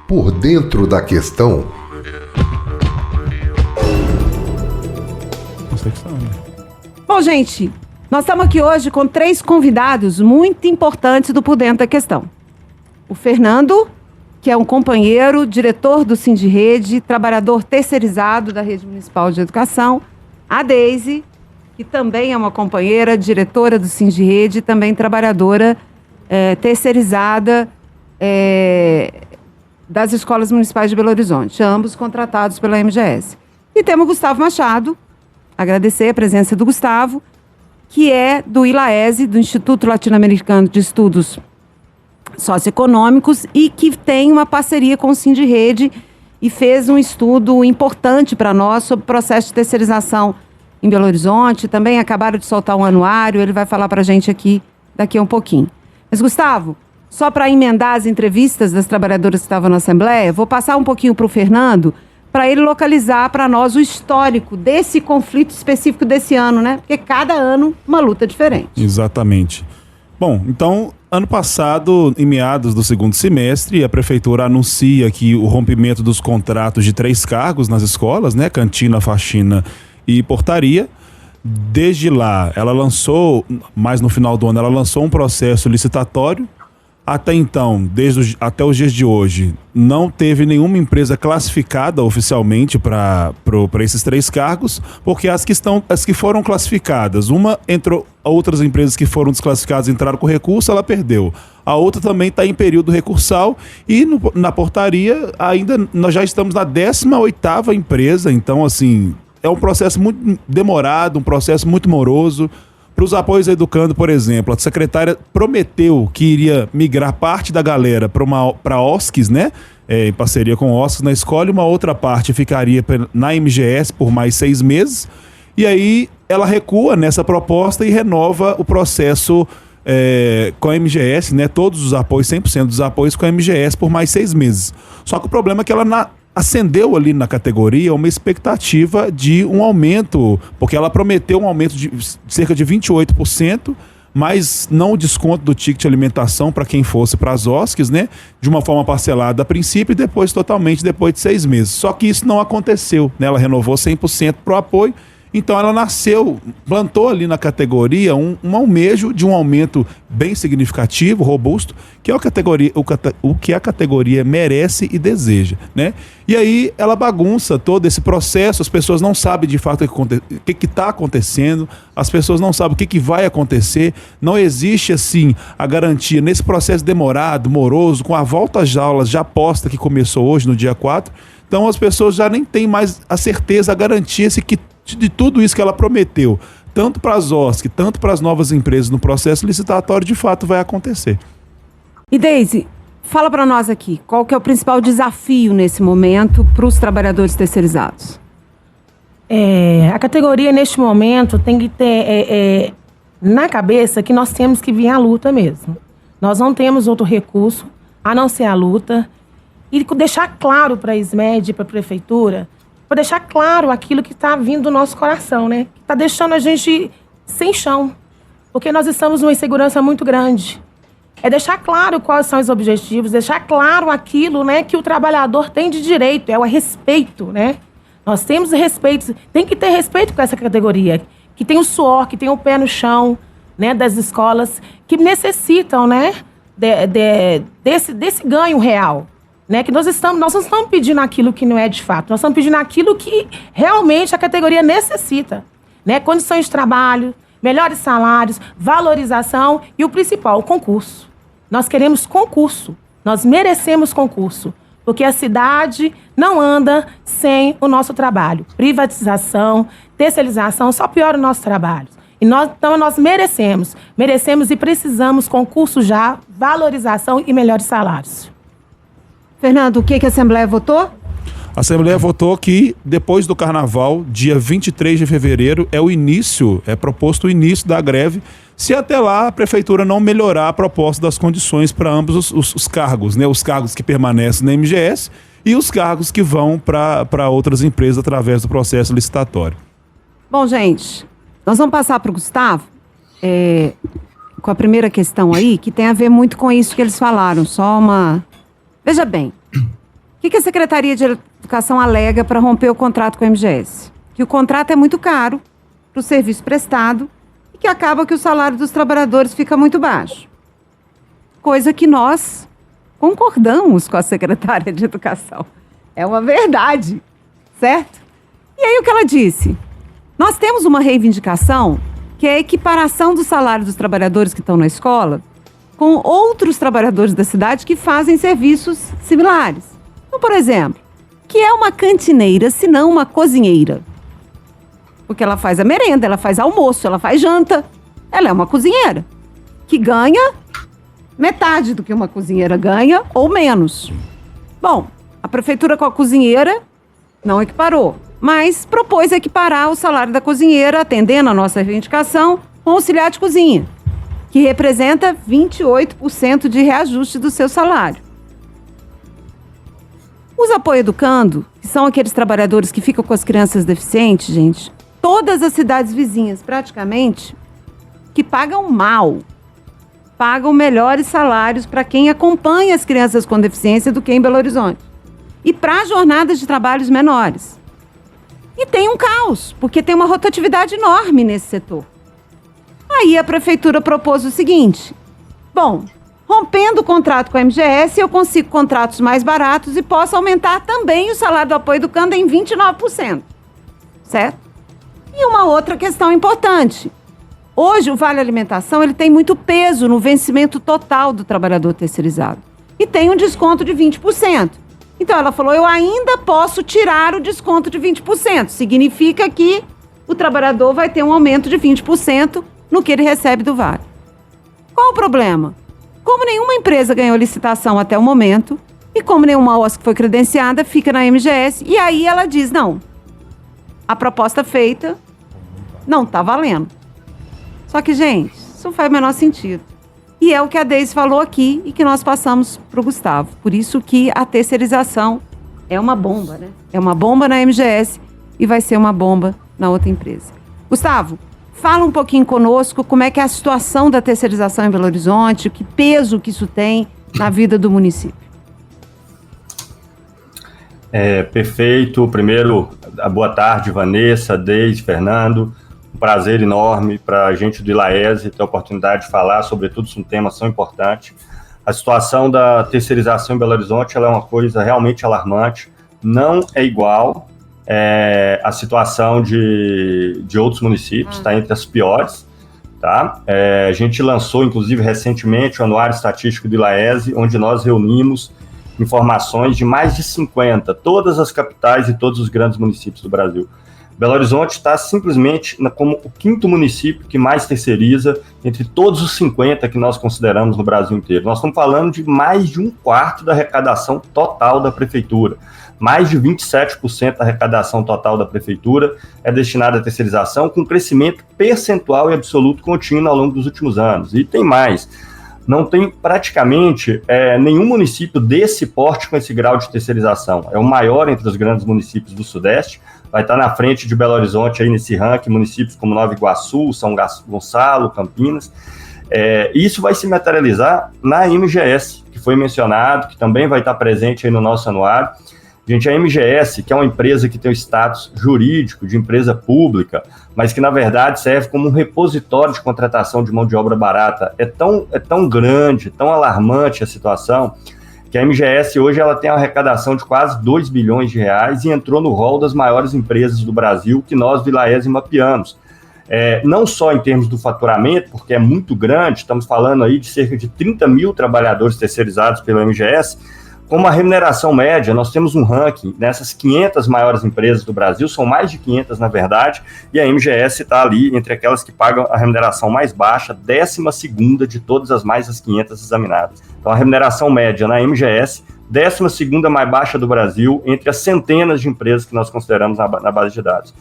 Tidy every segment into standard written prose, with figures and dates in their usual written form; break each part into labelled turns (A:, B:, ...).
A: Por dentro da questão.
B: Bom, gente, nós estamos aqui hoje com 3 convidados muito importantes do Por Dentro da Questão. O Fernando, que é um companheiro, diretor do Sindirrede, trabalhador terceirizado da Rede Municipal de Educação. A Deise, que também é uma companheira, diretora do Sindirrede, também trabalhadora terceirizada das Escolas Municipais de Belo Horizonte, ambos contratados pela MGS. E temos o Gustavo Machado, agradecer a presença do Gustavo, que é do ILAESE, do Instituto Latino-Americano de Estudos Socioeconômicos, e que tem uma parceria com o Sindirrede e fez um estudo importante para nós sobre o processo de terceirização em Belo Horizonte. Também acabaram de soltar um anuário, ele vai falar para a gente aqui daqui a um pouquinho. Mas, Gustavo, só para emendar as entrevistas das trabalhadoras que estavam na Assembleia, vou passar um pouquinho para o Fernando, para ele localizar para nós o histórico desse conflito específico desse ano, né? Porque cada ano uma luta diferente.
C: Exatamente. Bom, então, ano passado, em meados do segundo semestre, a Prefeitura anuncia que o rompimento dos contratos de 3 cargos nas escolas, né? Cantina, faxina e portaria. Desde lá, ela lançou, mais no final do ano, ela lançou um processo licitatório. Até então, até os dias de hoje, não teve nenhuma empresa classificada oficialmente para esses 3 cargos, porque as que foram classificadas, uma entrou, outras empresas que foram desclassificadas entraram com recurso, ela perdeu. A outra também está em período recursal e na portaria ainda nós já estamos na 18ª empresa, então assim, é um processo muito demorado, um processo muito moroso. Para os apoios à Educando, por exemplo, a secretária prometeu que iria migrar parte da galera para OSCs, né? Em parceria com OSCs na escola, e uma outra parte ficaria na MGS por mais 6 meses. E aí ela recua nessa proposta e renova o processo com a MGS, né? Todos os apoios, 100% dos apoios com a MGS por mais 6 meses. Só que o problema é que ela acendeu ali na categoria uma expectativa de um aumento, porque ela prometeu um aumento de cerca de 28%, mas não o desconto do ticket de alimentação para quem fosse para as OSCs, né? De uma forma parcelada a princípio e depois totalmente depois de 6 meses. Só que isso não aconteceu, né? Ela renovou 100% para o apoio. Então ela plantou ali na categoria um almejo de um aumento bem significativo, robusto, que é o que a categoria merece e deseja, né? E aí ela bagunça todo esse processo, as pessoas não sabem de fato o que está acontecendo, as pessoas não sabem o que vai acontecer, não existe assim a garantia nesse processo demorado, moroso, com a volta às aulas já posta que começou hoje no dia 4, então as pessoas já nem têm mais a certeza, a garantia de tudo isso que ela prometeu, tanto para as OSC, tanto para as novas empresas no processo licitatório, de fato vai acontecer.
B: E Deise, fala para nós aqui, qual que é o principal desafio nesse momento para os trabalhadores terceirizados?
D: A categoria neste momento tem que ter na cabeça que nós temos que vir à luta mesmo. Nós não temos outro recurso a não ser a luta e deixar claro para a SMED e para a Prefeitura, para deixar claro aquilo que está vindo do nosso coração, né? Que está deixando a gente sem chão, porque nós estamos numa insegurança muito grande. É deixar claro quais são os objetivos, deixar claro aquilo, né, que o trabalhador tem de direito, é o respeito, né? Nós temos respeito, tem que ter respeito com essa categoria, que tem o suor, que tem o pé no chão, né, das escolas, que necessitam, né, desse ganho real. Né, que nós não estamos pedindo aquilo que não é de fato, nós estamos pedindo aquilo que realmente a categoria necessita, né? Condições de trabalho, melhores salários, valorização e o principal, o concurso. Nós queremos concurso, nós merecemos concurso, porque a cidade não anda sem o nosso trabalho. Privatização, terceirização, só piora o nosso trabalho. Então nós merecemos e precisamos concurso já, valorização e melhores salários.
B: Fernando, o que a Assembleia votou?
C: A Assembleia votou que depois do Carnaval, dia 23 de fevereiro, é proposto o início da greve, se até lá a Prefeitura não melhorar a proposta das condições para ambos os cargos, né? Os cargos que permanecem na MGS e os cargos que vão para outras empresas através do processo licitatório.
B: Bom, gente, nós vamos passar para o Gustavo com a primeira questão aí, que tem a ver muito com isso que eles falaram, Veja bem, que a Secretaria de Educação alega para romper o contrato com a MGS? Que o contrato é muito caro para o serviço prestado e que acaba que o salário dos trabalhadores fica muito baixo. Coisa que nós concordamos com a secretária de Educação. É uma verdade, certo? E aí o que ela disse? Nós temos uma reivindicação que é a equiparação do salário dos trabalhadores que estão na escola com outros trabalhadores da cidade que fazem serviços similares. Então, por exemplo, que é uma cantineira, se não uma cozinheira? Porque ela faz a merenda, ela faz almoço, ela faz janta. Ela é uma cozinheira que ganha metade do que uma cozinheira ganha ou menos. Bom, a prefeitura com a cozinheira não equiparou, mas propôs equiparar o salário da cozinheira, atendendo a nossa reivindicação, com o auxiliar de cozinha, que representa 28% de reajuste do seu salário. Os apoioeducando, que são aqueles trabalhadores que ficam com as crianças deficientes, gente, todas as cidades vizinhas, praticamente, que pagam mal, pagam melhores salários para quem acompanha as crianças com deficiência do que em Belo Horizonte. E para jornadas de trabalhos menores. E tem um caos, porque tem uma rotatividade enorme nesse setor. Aí a prefeitura propôs o seguinte: bom, rompendo o contrato com a MGS, eu consigo contratos mais baratos e posso aumentar também o salário do apoioeducando em 29%. Certo? E uma outra questão importante. Hoje o Vale Alimentação ele tem muito peso no vencimento total do trabalhador terceirizado. E tem um desconto de 20%. Então ela falou, eu ainda posso tirar o desconto de 20%. Significa que o trabalhador vai ter um aumento de 20% no que ele recebe do Vale. Qual o problema? Como nenhuma empresa ganhou licitação até o momento, e como nenhuma OSC foi credenciada, fica na MGS, e aí ela diz, não, a proposta feita não está valendo. Só que, gente, isso não faz o menor sentido. E é o que a Deise falou aqui e que nós passamos para o Gustavo. Por isso que a terceirização é uma bomba, né? É uma bomba na MGS e vai ser uma bomba na outra empresa. Gustavo, fala um pouquinho conosco como é que é a situação da terceirização em Belo Horizonte, que peso que isso tem na vida do município.
E: Perfeito. Primeiro, boa tarde, Vanessa, Deise, Fernando. Um prazer enorme para a gente do ILAESE ter a oportunidade de falar, sobretudo, sobre um tema tão importante. A situação da terceirização em Belo Horizonte ela é uma coisa realmente alarmante. Não é igual à situação de outros municípios, está entre as piores. Tá? A gente lançou, inclusive, recentemente o Anuário Estatístico do ILAESE, onde nós reunimos informações de mais de 50, todas as capitais e todos os grandes municípios do Brasil. Belo Horizonte está simplesmente como o 5º município que mais terceiriza entre todos os 50 que nós consideramos no Brasil inteiro. Nós estamos falando de mais de 1/4 da arrecadação total da prefeitura. Mais de 27% da arrecadação total da prefeitura é destinada à terceirização, com crescimento percentual e absoluto contínuo ao longo dos últimos anos. E tem mais. Não tem praticamente nenhum município desse porte com esse grau de terceirização. É o maior entre os grandes municípios do Sudeste, vai estar na frente de Belo Horizonte aí nesse ranking, municípios como Nova Iguaçu, São Gonçalo, Campinas. Isso vai se materializar na MGS, que foi mencionado, que também vai estar presente aí no nosso anuário. Gente, a MGS, que é uma empresa que tem o status jurídico de empresa pública, mas que, na verdade, serve como um repositório de contratação de mão de obra barata, é tão grande, tão alarmante a situação, que a MGS hoje ela tem uma arrecadação de quase 2 bilhões de reais e entrou no rol das maiores empresas do Brasil que nós, do ILAESE, mapeamos. Não só em termos do faturamento, porque é muito grande, estamos falando aí de cerca de 30 mil trabalhadores terceirizados pela MGS, como a remuneração média, nós temos um ranking nessas 500 maiores empresas do Brasil, são mais de 500 na verdade, e a MGS está ali entre aquelas que pagam a remuneração mais baixa, 12ª de todas as mais das 500 examinadas. Então a remuneração média na MGS, 12ª mais baixa do Brasil, entre as centenas de empresas que nós consideramos na base de dados.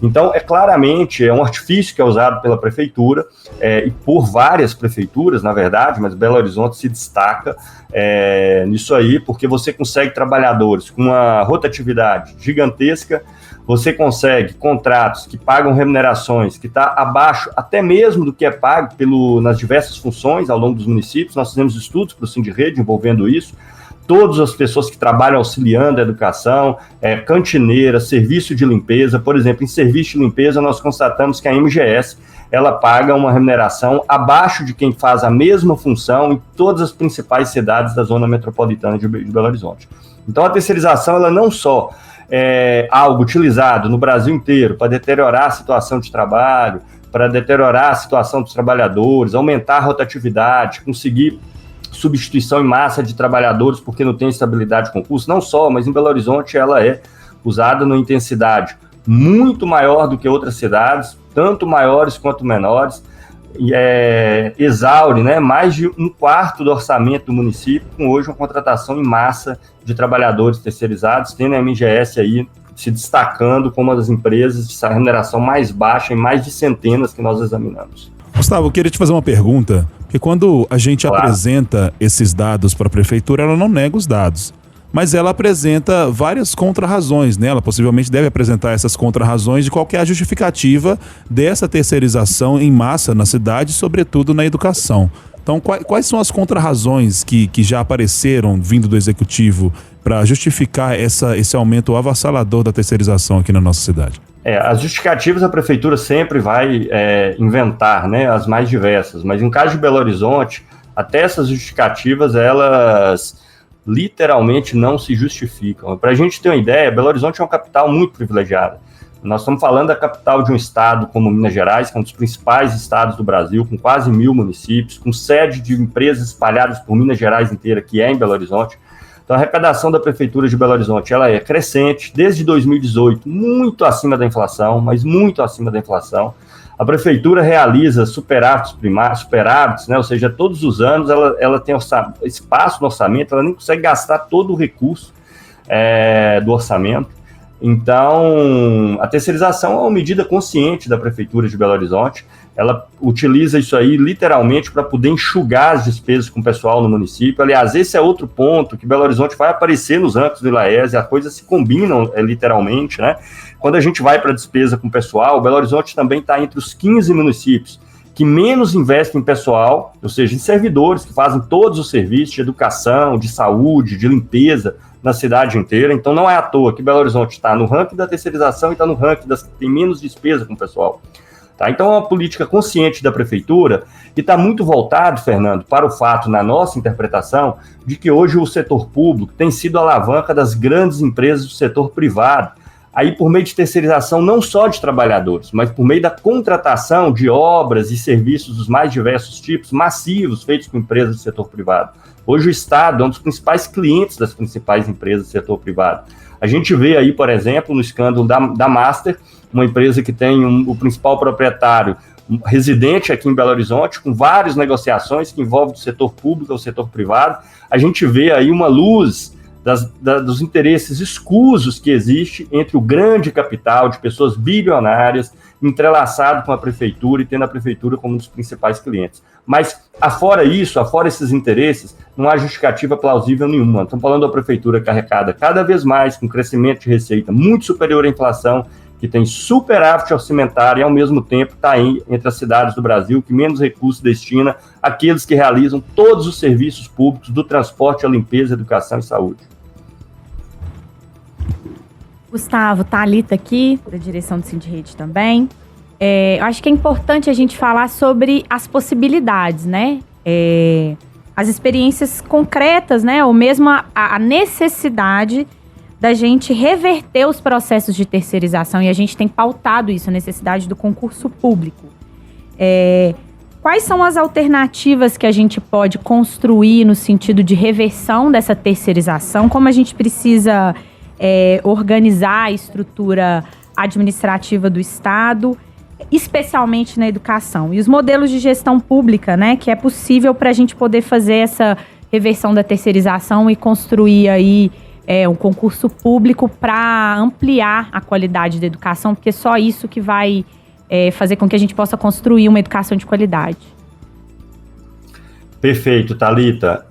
E: Então, claramente, é um artifício que é usado pela prefeitura, e por várias prefeituras, na verdade, mas Belo Horizonte se destaca nisso aí, porque você consegue trabalhadores com uma rotatividade gigantesca, você consegue contratos que pagam remunerações que está abaixo até mesmo do que é pago nas diversas funções ao longo dos municípios. Nós fizemos estudos para o Sindirrede envolvendo isso. todas as pessoas que trabalham auxiliando a educação, cantineira, serviço de limpeza. Por exemplo, em serviço de limpeza, nós constatamos que a MGS ela paga uma remuneração abaixo de quem faz a mesma função em todas as principais cidades da zona metropolitana de Belo Horizonte. Então, a terceirização ela não só é algo utilizado no Brasil inteiro para deteriorar a situação de trabalho, para deteriorar a situação dos trabalhadores, aumentar a rotatividade, conseguir substituição em massa de trabalhadores porque não tem estabilidade de concurso, não só, mas em Belo Horizonte ela é usada numa intensidade muito maior do que outras cidades, tanto maiores quanto menores, e exaure, né, mais de 1/4 do orçamento do município, com hoje uma contratação em massa de trabalhadores terceirizados, tendo a MGS aí se destacando como uma das empresas de remuneração mais baixa em mais de centenas que nós examinamos.
C: Gustavo, eu queria te fazer uma pergunta, porque quando a gente apresenta esses dados para a prefeitura, ela não nega os dados, mas ela apresenta várias contrarrazões, né? Ela possivelmente deve apresentar essas contrarrazões de qual que é a justificativa dessa terceirização em massa na cidade, sobretudo na educação. Então, quais são as contrarrazões que já apareceram vindo do Executivo para justificar esse aumento avassalador da terceirização aqui na nossa cidade?
E: As justificativas a prefeitura sempre vai inventar, né, as mais diversas, mas em caso de Belo Horizonte, até essas justificativas, elas literalmente não se justificam. Para a gente ter uma ideia, Belo Horizonte é uma capital muito privilegiada. Nós estamos falando da capital de um estado como Minas Gerais, que é um dos principais estados do Brasil, com quase 1.000 municípios, com sede de empresas espalhadas por Minas Gerais inteira, que é em Belo Horizonte. Então, a arrecadação da Prefeitura de Belo Horizonte ela é crescente, desde 2018, muito acima da inflação, mas muito acima da inflação. A Prefeitura realiza superávites, né? Ou seja, todos os anos ela tem espaço no orçamento, ela nem consegue gastar todo o recurso do orçamento. Então, a terceirização é uma medida consciente da Prefeitura de Belo Horizonte. Ela utiliza isso aí literalmente para poder enxugar as despesas com o pessoal no município. Aliás, esse é outro ponto que Belo Horizonte vai aparecer nos rankings do ILAES, as coisas se combinam literalmente, né? Quando a gente vai para a despesa com o pessoal, Belo Horizonte também está entre os 15 municípios que menos investem em pessoal, ou seja, em servidores que fazem todos os serviços de educação, de saúde, de limpeza na cidade inteira. Então não é à toa que Belo Horizonte está no ranking da terceirização e está no ranking das que tem menos despesa com o pessoal. Tá? Então é uma política consciente da prefeitura e está muito voltado, Fernando, para o fato, na nossa interpretação, de que hoje o setor público tem sido a alavanca das grandes empresas do setor privado, aí por meio de terceirização não só de trabalhadores, mas por meio da contratação de obras e serviços dos mais diversos tipos, massivos, feitos com empresas do setor privado. Hoje o Estado é um dos principais clientes das principais empresas do setor privado. A gente vê aí, por exemplo, no escândalo da Master, uma empresa que tem o principal proprietário residente aqui em Belo Horizonte, com várias negociações que envolvem o setor público ou o setor privado. A gente vê aí uma luz dos interesses escusos que existe entre o grande capital de pessoas bilionárias entrelaçado com a prefeitura e tendo a prefeitura como um dos principais clientes. Mas, afora isso, afora esses interesses, não há justificativa plausível nenhuma. Estamos falando da prefeitura que arrecada cada vez mais, com crescimento de receita muito superior à inflação, que tem superávit orçamentário e, ao mesmo tempo, está aí entre as cidades do Brasil que menos recursos destina àqueles que realizam todos os serviços públicos do transporte, à limpeza, educação e saúde.
F: Gustavo, Thalita aqui, da direção do Sindirrede também. Eu acho que é importante a gente falar sobre as possibilidades, né? As experiências concretas, né? Ou mesmo a necessidade da gente reverter os processos de terceirização, e a gente tem pautado isso, a necessidade do concurso público. Quais são as alternativas que a gente pode construir no sentido de reversão dessa terceirização? Como a gente precisa organizar a estrutura administrativa do Estado, especialmente na educação. E os modelos de gestão pública, né, que é possível para a gente poder fazer essa reversão da terceirização e construir aí um concurso público para ampliar a qualidade da educação, porque só isso que vai fazer com que a gente possa construir uma educação de qualidade. Perfeito, Thalita.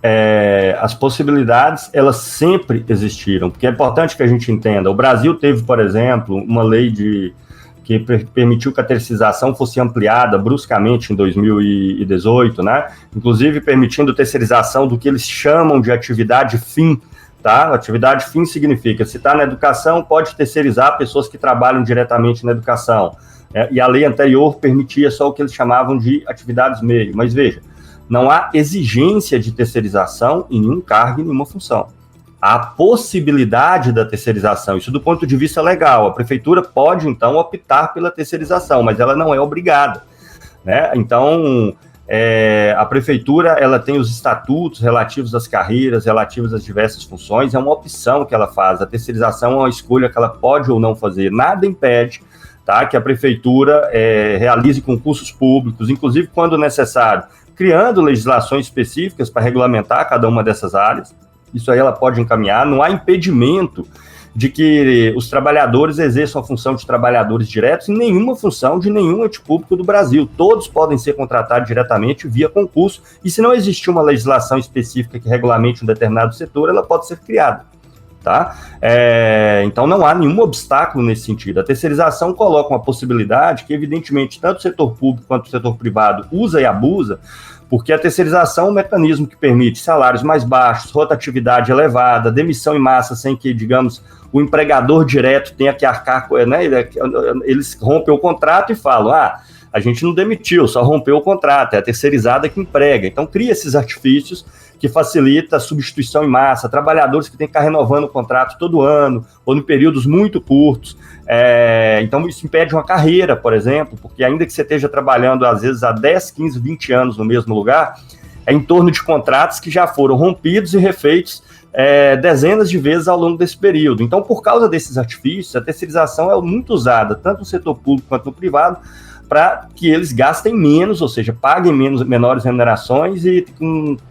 F: As possibilidades, elas sempre existiram, porque é importante que a gente entenda. O Brasil teve, por exemplo, uma lei de
E: que permitiu que a terceirização fosse ampliada bruscamente em 2018, né? Inclusive permitindo terceirização do que eles chamam de atividade fim, tá? Atividade fim significa, se está na educação, pode terceirizar pessoas que trabalham diretamente na educação. E a lei anterior permitia só o que eles chamavam de atividades meio. Mas veja, não há exigência de terceirização em nenhum cargo e nenhuma função. Há possibilidade da terceirização, isso do ponto de vista legal. A prefeitura pode, então, optar pela terceirização, mas ela não é obrigada, né? Então, a prefeitura ela tem os estatutos relativos às carreiras, relativos às diversas funções, é uma opção que ela faz. A terceirização é uma escolha que ela pode ou não fazer. Nada impede, tá, que a prefeitura realize concursos públicos, inclusive quando necessário, criando legislações específicas para regulamentar cada uma dessas áreas. Isso aí ela pode encaminhar, não há impedimento de que os trabalhadores exerçam a função de trabalhadores diretos em nenhuma função de nenhum ente público do Brasil. Todos podem ser contratados diretamente via concurso, e se não existir uma legislação específica que regulamente um determinado setor, ela pode ser criada, tá? Então não há nenhum obstáculo nesse sentido. A terceirização coloca uma possibilidade que, evidentemente, tanto o setor público quanto o setor privado usa e abusa, porque a terceirização é um mecanismo que permite salários mais baixos, rotatividade elevada, demissão em massa sem que, digamos, o empregador direto tenha que arcar, né? Eles rompem o contrato e falam, a gente não demitiu, só rompeu o contrato, é a terceirizada que emprega. Então cria esses artifícios que facilita a substituição em massa, trabalhadores que têm que ficar renovando o contrato todo ano, ou em períodos muito curtos. Então isso impede uma carreira, por exemplo, porque ainda que você esteja trabalhando, às vezes, há 10, 15, 20 anos no mesmo lugar, é em torno de contratos que já foram rompidos e refeitos dezenas de vezes ao longo desse período. Então, por causa desses artifícios, a terceirização é muito usada, tanto no setor público quanto no privado, para que eles gastem menos, ou seja, paguem menores remunerações e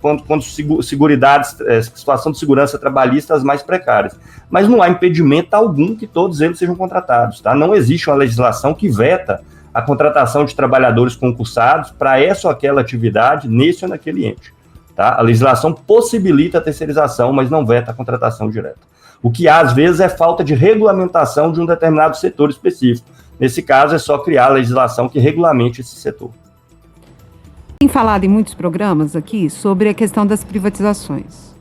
E: quando seguridades, situação de segurança trabalhista as mais precárias. Mas não há impedimento algum que todos eles sejam contratados, tá? Não existe uma legislação que veta a contratação de trabalhadores concursados para essa ou aquela atividade, nesse ou naquele ente, tá? A legislação possibilita a terceirização, mas não veta a contratação direta. O que há, às vezes, é falta de regulamentação de um determinado setor específico. Nesse caso, é só criar a legislação que regulamente esse setor.
B: Tem falado em muitos programas aqui sobre a questão das privatizações.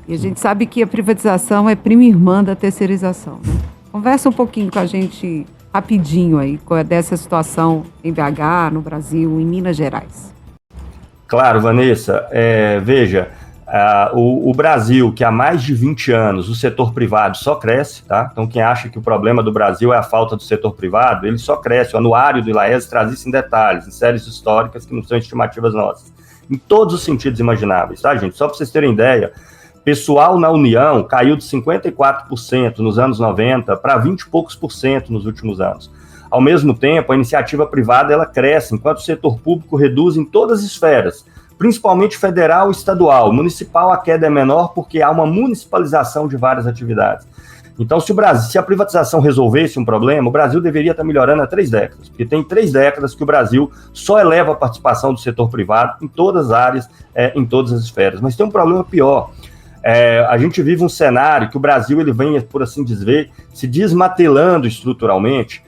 B: E a gente sabe que a privatização é prima irmã da terceirização, né? Conversa um pouquinho com a gente rapidinho aí dessa situação em BH, no Brasil, em Minas Gerais.
E: Claro, Vanessa. Veja, o Brasil, que há mais de 20 anos o setor privado só cresce, tá? Então quem acha que o problema do Brasil é a falta do setor privado, ele só cresce. O anuário do ILAES traz isso em detalhes, em séries históricas que não são estimativas nossas, em todos os sentidos imagináveis, tá, gente? Só para vocês terem ideia, pessoal na União caiu de 54% nos anos 90 para 20 e poucos por cento nos últimos anos. Ao mesmo tempo, a iniciativa privada ela cresce, enquanto o setor público reduz em todas as esferas, principalmente federal e estadual. Municipal, a queda é menor porque há uma municipalização de várias atividades. Então, se a privatização resolvesse um problema, o Brasil deveria estar melhorando há 3 décadas, porque tem 3 décadas que o Brasil só eleva a participação do setor privado em todas as áreas, em todas as esferas. Mas tem um problema pior. A gente vive um cenário que o Brasil ele vem, por assim dizer, se desmatelando estruturalmente,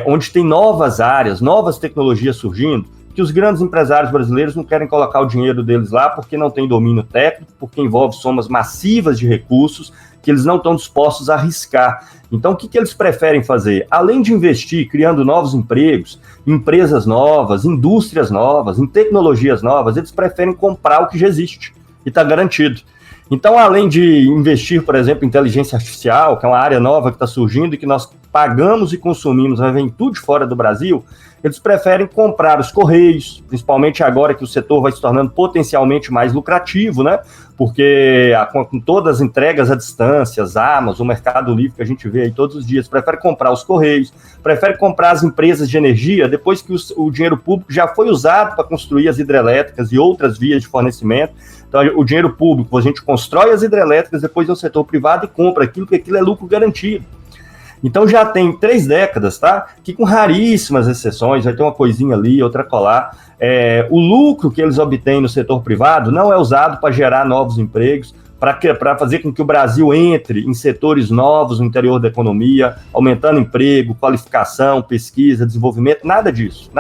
E: onde tem novas áreas, novas tecnologias surgindo, que os grandes empresários brasileiros não querem colocar o dinheiro deles lá porque não tem domínio técnico, porque envolve somas massivas de recursos que eles não estão dispostos a arriscar. Então, o que eles preferem fazer? Além de investir criando novos empregos, empresas novas, indústrias novas, em tecnologias novas, eles preferem comprar o que já existe e está garantido. Então, além de investir, por exemplo, em inteligência artificial, que é uma área nova que está surgindo e que nós pagamos e consumimos, mas vem tudo de fora do Brasil, eles preferem comprar os Correios, principalmente agora que o setor vai se tornando potencialmente mais lucrativo, né? Porque com todas as entregas à distância, as Amazon, o Mercado Livre que a gente vê aí todos os dias, prefere comprar os Correios, prefere comprar as empresas de energia, depois que o dinheiro público já foi usado para construir as hidrelétricas e outras vias de fornecimento. Então, o dinheiro público, a gente constrói as hidrelétricas, depois é o setor privado e compra aquilo, porque aquilo é lucro garantido. Então, já tem 3 décadas, tá? Que com raríssimas exceções, vai ter uma coisinha ali, outra colar, o lucro que eles obtêm no setor privado não é usado para gerar novos empregos, para fazer com que o Brasil entre em setores novos no interior da economia, aumentando emprego, qualificação, pesquisa, desenvolvimento, nada disso.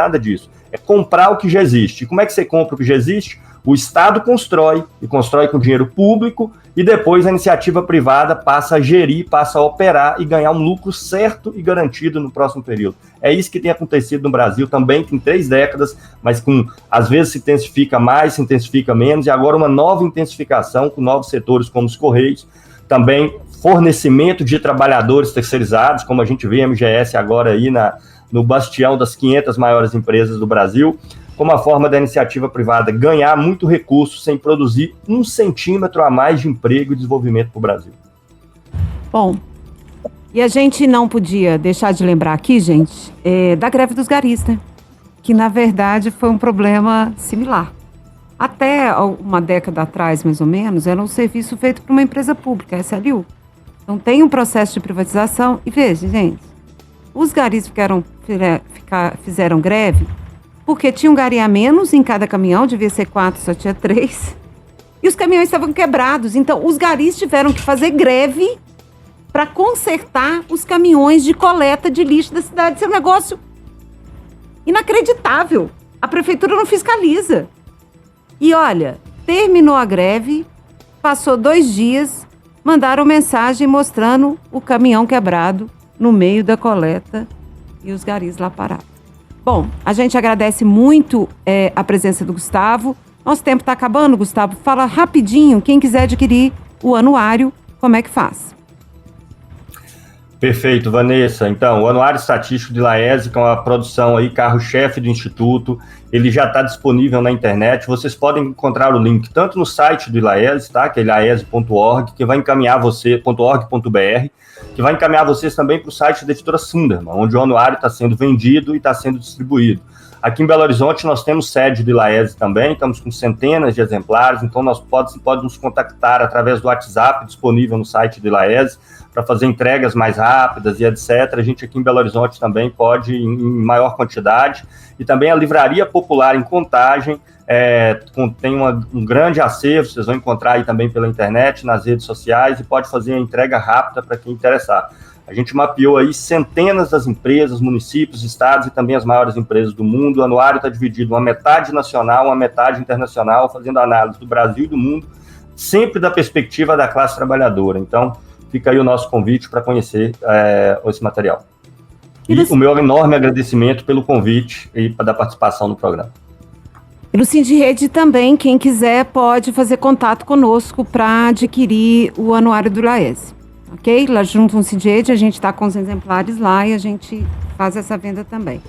E: É comprar o que já existe. E como é que você compra o que já existe? O Estado constrói, e constrói com dinheiro público, e depois a iniciativa privada passa a gerir, passa a operar e ganhar um lucro certo e garantido no próximo período. É isso que tem acontecido no Brasil também, tem 3 décadas, mas às vezes se intensifica mais, se intensifica menos, e agora uma nova intensificação com novos setores como os Correios, também fornecimento de trabalhadores terceirizados, como a gente vê a MGS agora aí no bastião das 500 maiores empresas do Brasil, como a forma da iniciativa privada ganhar muito recurso sem produzir 1 centímetro a mais de emprego e desenvolvimento para o Brasil.
B: Bom, e a gente não podia deixar de lembrar aqui, gente, da greve dos garis, né? Que, na verdade, foi um problema similar. Até uma década atrás, mais ou menos, era um serviço feito por uma empresa pública, a SLU. Então, tem um processo de privatização. E veja, gente, os garis fizeram greve porque tinha um gari a menos em cada caminhão, devia ser 4, só tinha 3. E os caminhões estavam quebrados. Então, os garis tiveram que fazer greve para consertar os caminhões de coleta de lixo da cidade. Isso é um negócio inacreditável. A prefeitura não fiscaliza. E olha, terminou a greve, passou 2 dias, mandaram mensagem mostrando o caminhão quebrado no meio da coleta e os garis lá parados. Bom, a gente agradece muito a presença do Gustavo. Nosso tempo está acabando, Gustavo. Fala rapidinho, quem quiser adquirir o anuário, como é que faz?
E: Perfeito, Vanessa. Então, o Anuário Estatístico de Laese, que é uma produção aí, carro-chefe do Instituto, ele já está disponível na internet. Vocês podem encontrar o link tanto no site do Laese, tá? Que é laese.org, que vai encaminhar você, .org.br, que vai encaminhar vocês também para o site da editora Sunderman, onde o anuário está sendo vendido e está sendo distribuído. Aqui em Belo Horizonte nós temos sede do Laese também, estamos com centenas de exemplares, então você pode nos contactar através do WhatsApp disponível no site do Laese para fazer entregas mais rápidas e etc. A gente aqui em Belo Horizonte também pode em maior quantidade. E também a Livraria Popular em Contagem tem um grande acervo, vocês vão encontrar aí também pela internet, nas redes sociais, e pode fazer a entrega rápida para quem interessar. A gente mapeou aí centenas das empresas, municípios, estados e também as maiores empresas do mundo. O anuário está dividido uma metade nacional, uma metade internacional, fazendo análise do Brasil e do mundo, sempre da perspectiva da classe trabalhadora. Então, fica aí o nosso convite para conhecer esse material. E o meu enorme agradecimento pelo convite e da participação no programa.
B: E no Sindirrede também, quem quiser pode fazer contato conosco para adquirir o anuário do Laese. Ok? Lá junto no Sindirrede, a gente está com os exemplares lá e a gente faz essa venda também.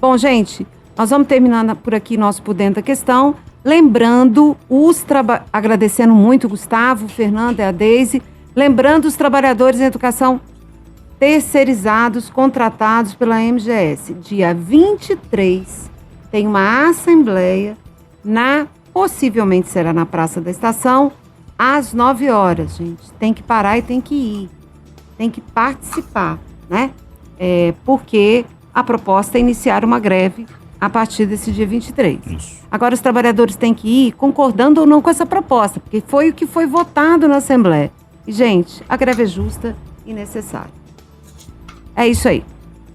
B: Bom, gente, nós vamos terminando por aqui nosso Por Dentro da Questão. Lembrando, agradecendo muito o Gustavo, o Fernando e a Deise. Lembrando os trabalhadores em educação terceirizados, contratados pela MGS. Dia 23 tem uma assembleia, possivelmente será na Praça da Estação, às 9 horas, gente. Tem que parar e tem que ir. Tem que participar, né? Porque a proposta é iniciar uma greve a partir desse dia 23. Isso. Agora, os trabalhadores têm que ir concordando ou não com essa proposta, porque foi o que foi votado na Assembleia. E, gente, a greve é justa e necessária. É isso aí.